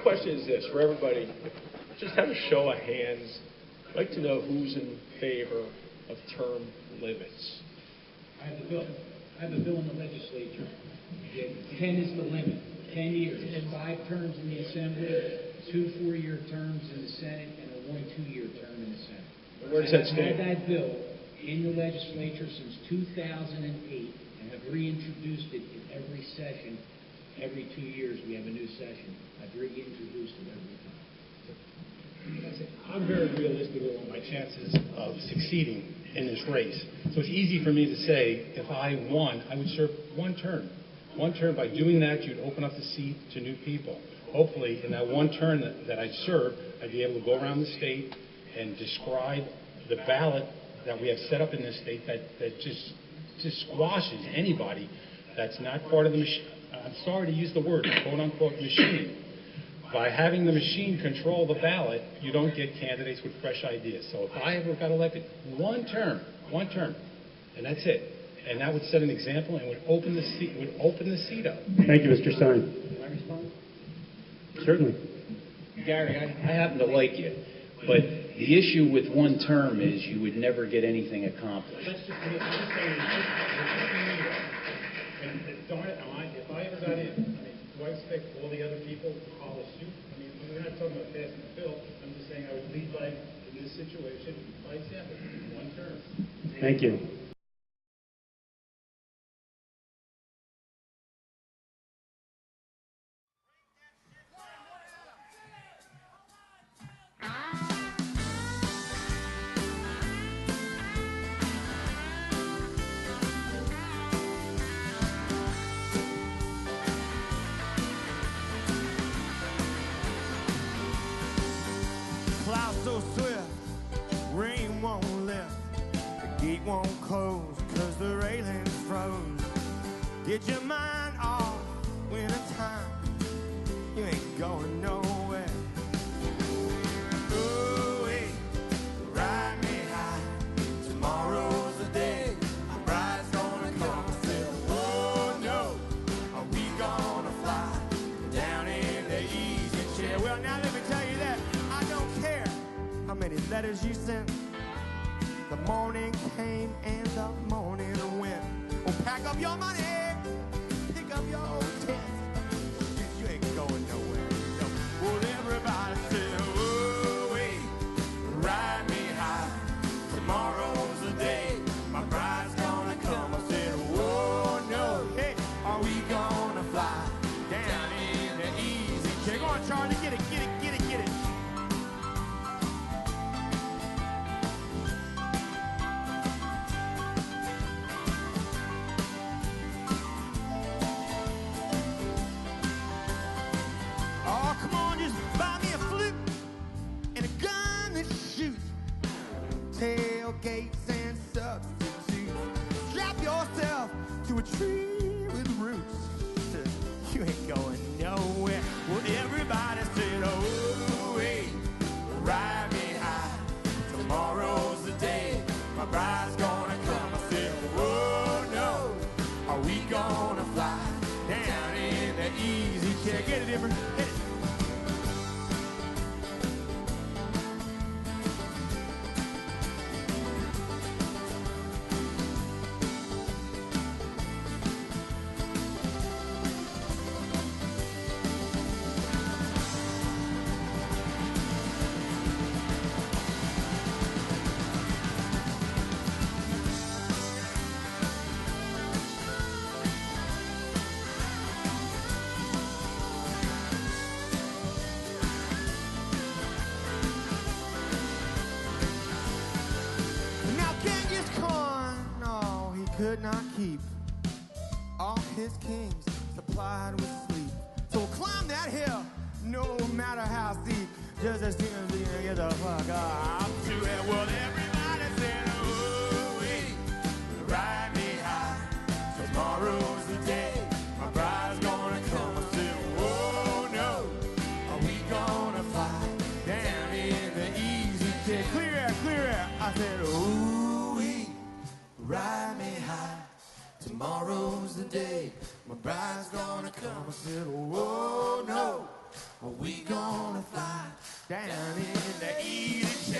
question is this, for everybody, just have a show of hands. I'd like to know who's in favor of term limits. I have a bill in the legislature. 10 is the limit. 10 years. 5 terms in the Assembly, 2 4-year terms in the Senate, and a 1 2-year term in the Senate. Where does that stand? I've had that bill in the legislature since 2008 and have reintroduced it in every session. Every 2 years we have a new session. I've reintroduced it every time. I'm very realistic about my chances of succeeding in this race. So it's easy for me to say, if I won, I would serve 1 term. 1 term, by doing that, you'd open up the seat to new people. Hopefully, in that 1 term that I'd serve, I'd be able to go around the state and describe the ballot that we have set up in this state that just squashes anybody that's not part of the machine. I'm sorry to use the word, quote-unquote, machine. By having the machine control the ballot, you don't get candidates with fresh ideas. So if I ever got elected, 1 term, and that's it. And that would set an example and would open the seat up. Thank you, Mr. Stein. Can I respond? Certainly. Gary, I happen to like you, but the issue with 1 term is you would never get anything accomplished. Let's just say, if I ever got in, do I expect all the other people to follow suit? We're not talking about passing the bill. I'm just saying I would lead by, in this situation, by example. 1 term. Thank you. So swift, rain won't lift, the gate won't close, cause the railing's froze. Get your mind off winter time, you ain't going nowhere. Ooh, hey, ride me high, tomorrow's the day, my bride's gonna come and say, oh no, are we gonna fly down in the easy chair? Well, now let me tell you that, I don't care how many letters you sent. The morning came and the morning went. Oh, pack up your money, pick up your old tent. You ain't going nowhere. No. Well, everybody said, oh, wait, ride me high. Tomorrow's the day, my bride's gonna come. I said, oh, no, hey, are we gonna fly down in the easy chair? Go on, Charlie, get it, get it, get it, get it. Tailgates and substitutes. Strap yourself to a tree with roots. You ain't going nowhere. Well, everybody said, oh, wait, ride me high. Tomorrow's the day, my bride's gonna come. I said, oh, no, are we gonna fly down in the easy chair? Get it, different. Hit it. Could not keep all his kings supplied with sleep. So climb that hill, no matter how steep, just as soon as we get the fuck up to it. Well, everybody said, oh, wait, ride me high. Tomorrow's the day, my bride's gonna come. I said, oh, no, are we gonna fly down in the easy chair? Clear air, I said, oh, wait, ride me high. Tomorrow's the day, my bride's gonna come. I said, oh, no, are we gonna fly down in the easy chair?